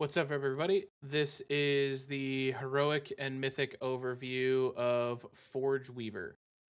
What's up, everybody? This is the heroic and mythic overview of Forgeweaver.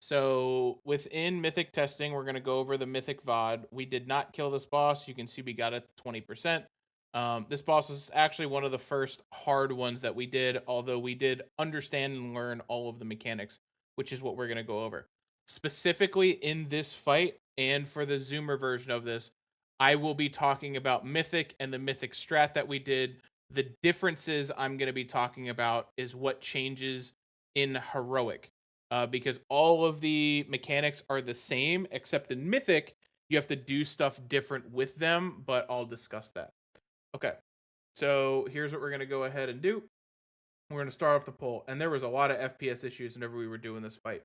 So, within mythic testing, we're going to go over the mythic VOD. We did not kill this boss. You can see we got it to 20%. This boss was actually one of the first hard ones that we did, although we did understand and learn all of the mechanics, which is what we're going to go over. Specifically in this fight, and for the Zoomer version of this, I will be talking about Mythic and the Mythic strat that we did. The differences I'm going to be talking about is what changes in Heroic. Because all of the mechanics are the same, except in Mythic, you have to do stuff different with them, but I'll discuss that. Okay, so here's what we're going to go ahead and do. We're going to start off the poll, and there was a lot of FPS issues whenever we were doing this fight.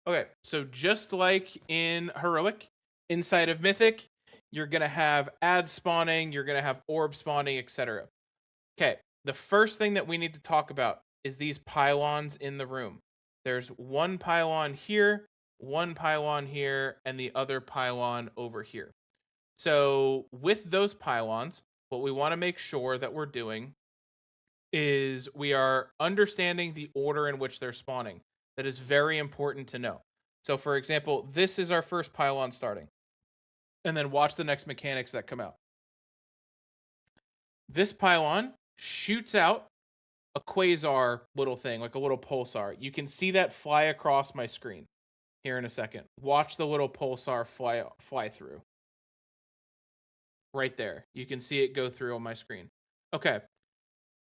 Okay, so just like in Heroic, inside of Mythic, you're going to have ads spawning, you're going to have orb spawning, etc. Okay, the first thing that we need to talk about is these pylons in the room. There's one pylon here, one pylon here, and the other pylon over here. So with those pylons, what we want to make sure that we're doing is we are understanding the order in which they're spawning. That is very important to know. So for example, this is our first pylon starting. And then watch the next mechanics that come out. This pylon shoots out a quasar little thing, like a little pulsar. You can see that fly across my screen here in a second. Watch the little pulsar fly through. Right there. You can see it go through on my screen. Okay.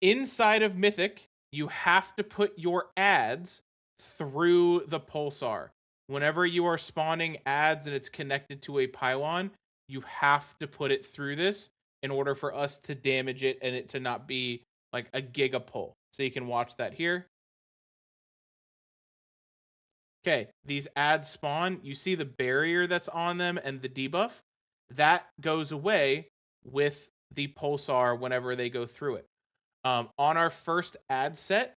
Inside of Mythic, you have to put your ads through the pulsar. Whenever you are spawning ads and it's connected to a pylon, you have to put it through this in order for us to damage it and it to not be like a giga pull. So you can watch that here. Okay, these ads spawn. You see the barrier that's on them and the debuff? That goes away with the pulsar whenever they go through it. On our first ad set,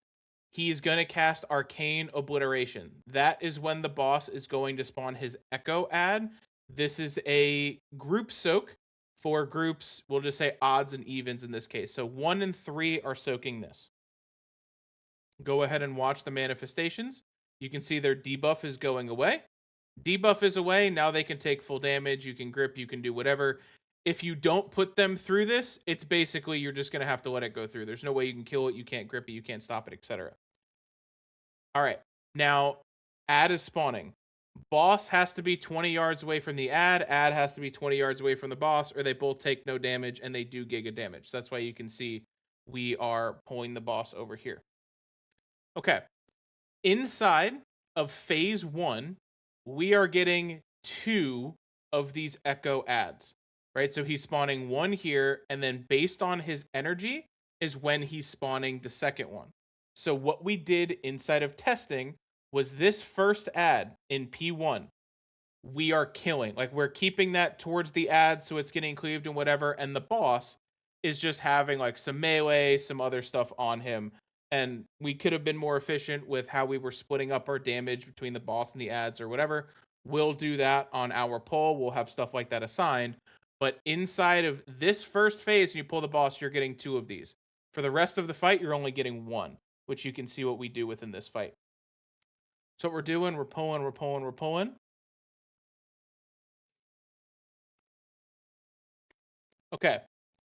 he's going to cast Arcane Obliteration. That is when the boss is going to spawn his Echo ad. This is a group soak for groups, we'll just say odds and evens in this case. So 1 and 3 are soaking this. Go ahead and watch the manifestations. You can see their debuff is going away. Debuff is away. Now they can take full damage. You can grip. You can do whatever. If you don't put them through this, it's basically you're just going to have to let it go through. There's no way you can kill it. You can't grip it. You can't stop it, etc. All right. Now, ad is spawning. Boss has to be 20 yards away from the ad. Ad has to be 20 yards away from the boss, or they both take no damage and they do giga damage. So that's why you can see we are pulling the boss over here. Okay. Inside of phase 1, we are getting 2 of these echo ads, right? So he's spawning 1 here, and then based on his energy is when he's spawning the second one. So what we did inside of testing was this first ad in P1, we are killing. Like, we're keeping that towards the ad so it's getting cleaved and whatever, and the boss is just having like some melee, some other stuff on him. And we could have been more efficient with how we were splitting up our damage between the boss and the ads or whatever. We'll do that on our poll. We'll have stuff like that assigned. But inside of this first phase, when you pull the boss, you're getting 2 of these. For the rest of the fight, you're only getting 1, which you can see what we do within this fight. So what we're doing, we're pulling, we're pulling, we're pulling. Okay,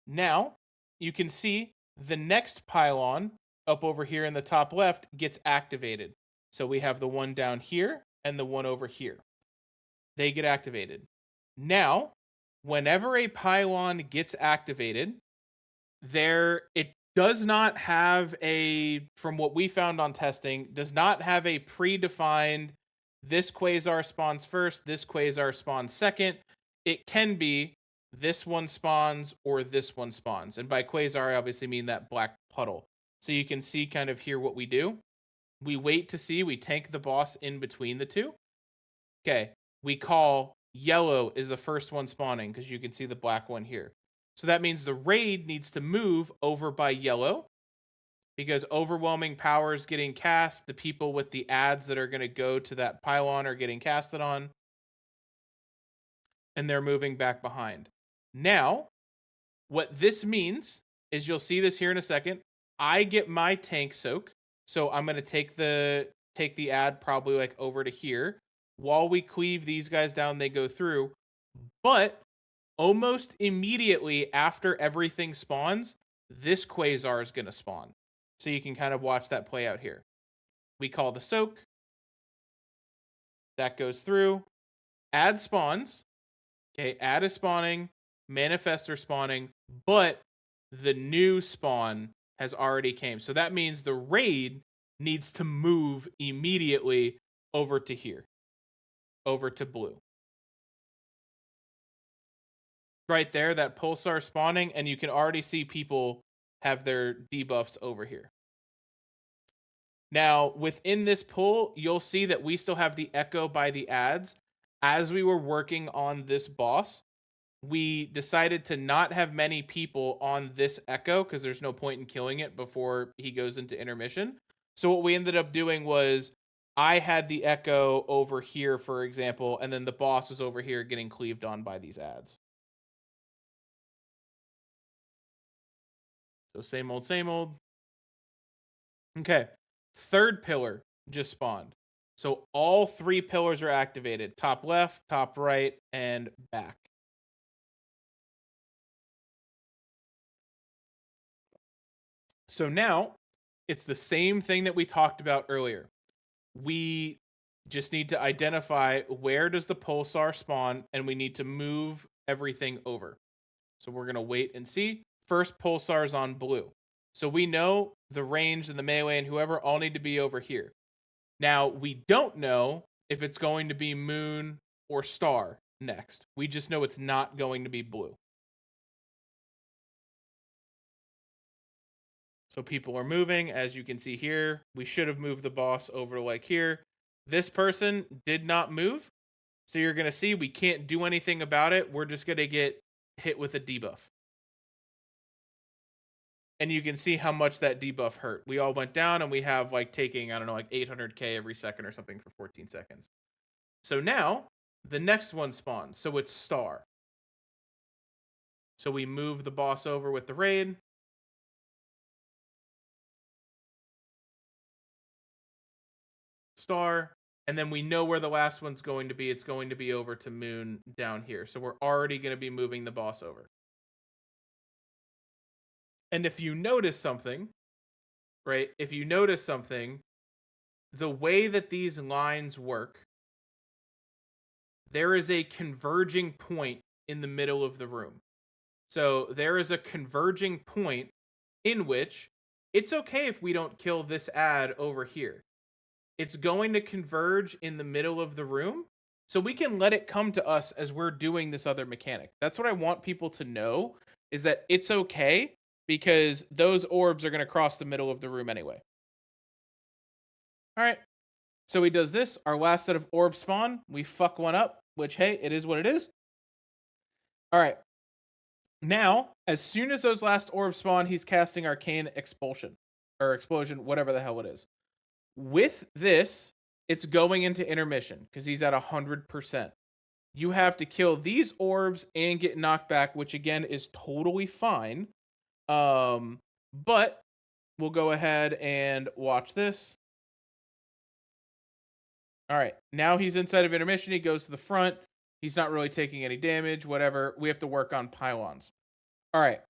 now you can see the next pylon up over here in the top left gets activated. So we have the one down here and the one over here. They get activated. Now, whenever a pylon gets activated, it does not have from what we found on testing, does not have a predefined this quasar spawns first, this quasar spawns second. It can be this one spawns or this one spawns. And by quasar, I obviously mean that black puddle. So you can see kind of here what we do. We wait to see, we tank the boss in between the two. Okay, we call yellow is the first one spawning because you can see the black one here. So that means the raid needs to move over by yellow because overwhelming power is getting cast. The people with the ads that are going to go to that pylon are getting casted on. And they're moving back behind. Now, what this means is you'll see this here in a second. I get my tank soak. So I'm going to take the ad probably like over to here. While we cleave these guys down, they go through. But almost immediately after everything spawns, this Quasar is going to spawn. So you can kind of watch that play out here. We call the soak. That goes through. Ad spawns. Okay, ad is spawning. Manifestor spawning. But the new spawn has already came. So that means the raid needs to move immediately over to here. Over to blue. Right there, that pulsar spawning, and you can already see people have their debuffs over here. Now, within this pull, you'll see that we still have the echo by the ads. As we were working on this boss, we decided to not have many people on this echo because there's no point in killing it before he goes into intermission. So what we ended up doing was I had the echo over here, for example, and then the boss was over here getting cleaved on by these ads. So same old, same old. Okay. Third pillar just spawned. So all 3 pillars are activated. Top left, top right, and back. So now it's the same thing that we talked about earlier. We just need to identify where does the pulsar spawn, and we need to move everything over. So we're going to wait and see. First pulsar is on blue. So we know the range and the melee and whoever all need to be over here. Now, we don't know if it's going to be moon or star next. We just know it's not going to be blue. So people are moving. As you can see here, we should have moved the boss over to like here. This person did not move. So you're going to see we can't do anything about it. We're just going to get hit with a debuff. And you can see how much that debuff hurt. We all went down and we have like taking, I don't know, like 800k every second or something for 14 seconds. So now the next one spawns. So it's star. So we move the boss over with the raid. Star. And then we know where the last one's going to be. It's going to be over to moon down here. So we're already going to be moving the boss over. And if you notice something, right? If you notice something, the way that these lines work, there is a converging point in the middle of the room. So there is a converging point in which it's okay if we don't kill this ad over here. It's going to converge in the middle of the room, so we can let it come to us as we're doing this other mechanic. That's what I want people to know, is that it's okay because those orbs are going to cross the middle of the room anyway. All right. So he does this. Our last set of orbs spawn. We fuck one up, which, hey, it is what it is. All right. Now, as soon as those last orbs spawn, he's casting Arcane Expulsion. Or Explosion, whatever the hell it is. With this, it's going into intermission because he's at 100%. You have to kill these orbs and get knocked back, which again is totally fine. But we'll go ahead and watch this. All right, now he's inside of intermission. He goes to the front. He's not really taking any damage, whatever. We have to work on pylons. All right,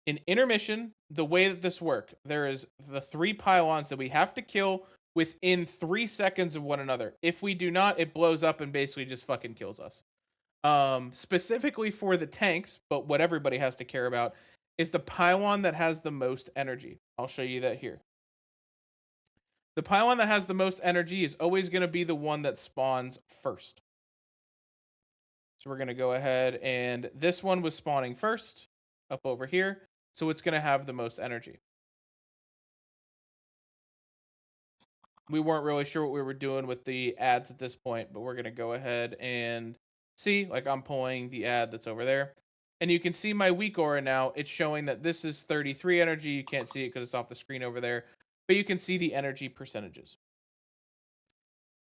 in intermission, the way that this works, there is the 3 pylons that we have to kill within 3 seconds of one another. If we do not, it blows up and basically just fucking kills us. Specifically for the tanks, but what everybody has to care about is the pylon that has the most energy. I'll show you that here. The pylon that has the most energy is always going to be the one that spawns first. So we're going to go ahead, and this one was spawning first up over here. So it's going to have the most energy. We weren't really sure what we were doing with the ads at this point, but we're going to go ahead and see, like I'm pulling the ad that's over there. And you can see my weak aura now. It's showing that this is 33 energy. You can't see it because it's off the screen over there, but you can see the energy percentages.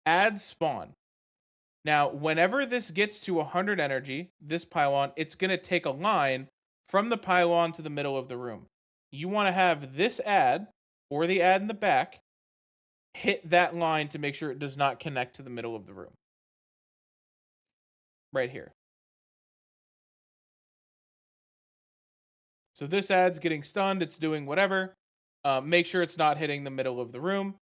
Ads spawn. Now, whenever this gets to 100 energy, this pylon, it's going to take a line from the pylon to the middle of the room. you want to have this ad or the ad in the back hit that line to make sure it does not connect to the middle of the room. Right here. So this ad's getting stunned. It's doing whatever. Make sure it's not hitting the middle of the room.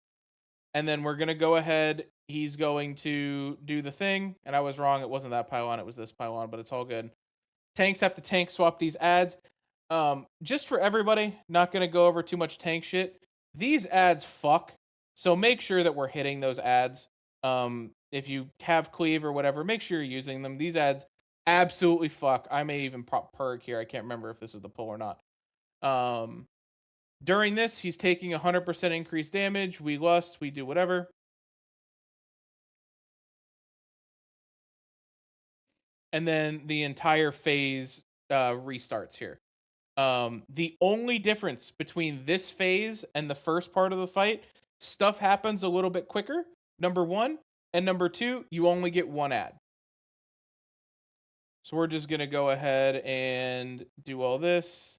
And then we're going to go ahead. He's going to do the thing. And I was wrong. It wasn't that pylon. It was this pylon, but it's all good. Tanks have to tank swap these ads. Just for everybody, not going to go over too much tank shit. These ads fuck. So make sure that we're hitting those ads. If you have cleave or whatever, make sure you're using them. These ads absolutely fuck. I may even pop perk here. I can't remember if this is the pull or not. During this, he's taking 100% increased damage. We lust, we do whatever. And then the entire phase restarts here. The only difference between this phase and the first part of the fight, stuff happens a little bit quicker, number one. And number two, you only get one ad. So we're just going to go ahead and do all this.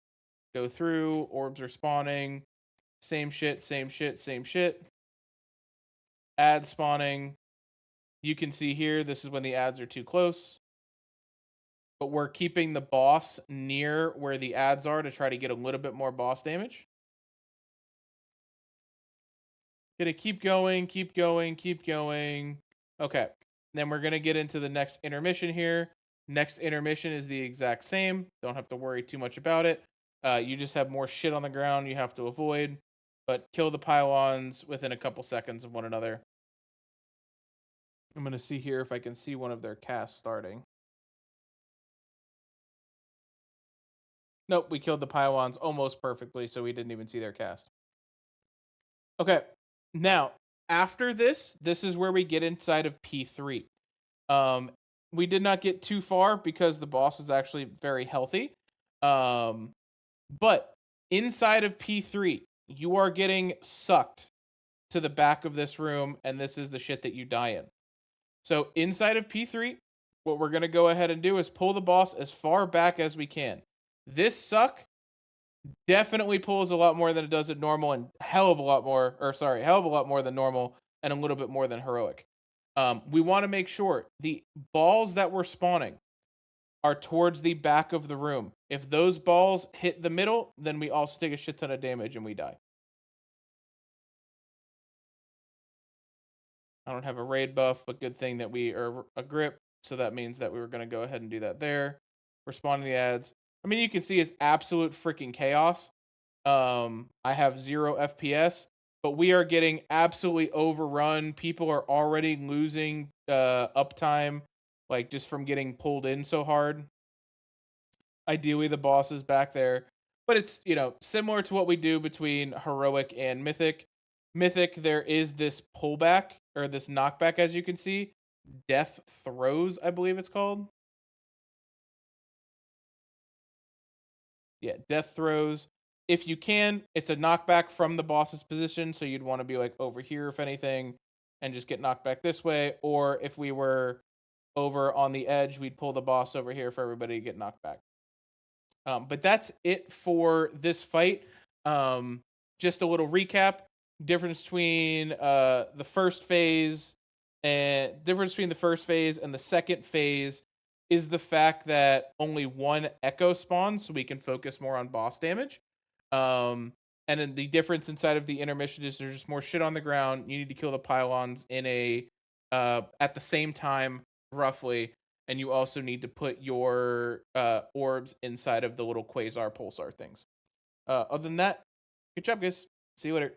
Go through, orbs are spawning. Same shit, same shit, same shit. Ad spawning. You can see here, this is when the ads are too close. But we're keeping the boss near where the ads are to try to get a little bit more boss damage. Gonna keep going, keep going, keep going. Okay. Then we're gonna get into the next intermission here. Next intermission is the exact same. Don't have to worry too much about it. You just have more shit on the ground you have to avoid. But kill the pylons within a couple seconds of one another. I'm going to see here if I can see one of their casts starting. Nope, we killed the pylons almost perfectly, so we didn't even see their cast. Okay, now, after this is where we get inside of P3. We did not get too far because the boss is actually very healthy. But inside of P3, you are getting sucked to the back of this room, and this is the shit that you die in. So inside of P3, what we're going to go ahead and do is pull the boss as far back as we can. This suck definitely pulls a lot more than it does at normal, and hell of a lot more than normal, and a little bit more than heroic. We want to make sure the balls that we're spawning are towards the back of the room. If those balls hit the middle, then we also take a shit ton of damage and we die. I don't have a raid buff, but good thing that we are a grip, so that means that we were going to go ahead and do that there. Responding to the ads. I mean, you can see it's absolute freaking chaos. I have 0 FPS, but we are getting absolutely overrun. People are already losing uptime, like just from getting pulled in so hard. Ideally, the boss is back there. But it's, similar to what we do between Heroic and Mythic. Mythic, there is this pullback, or this knockback, as you can see. Death Throws, I believe it's called. Yeah, Death Throws. If you can, it's a knockback from the boss's position, so you'd want to be like over here, if anything, and just get knocked back this way. Or if we were over on the edge, we'd pull the boss over here for everybody to get knocked back. But that's it for this fight. Just a little recap. Difference between the first phase and the second phase is the fact that only one echo spawns, so we can focus more on boss damage. And then the difference inside of the intermission is there's just more shit on the ground. You need to kill the pylons in at the same time, roughly. And you also need to put your orbs inside of the little quasar pulsar things. Other than that, good job, guys. See you later.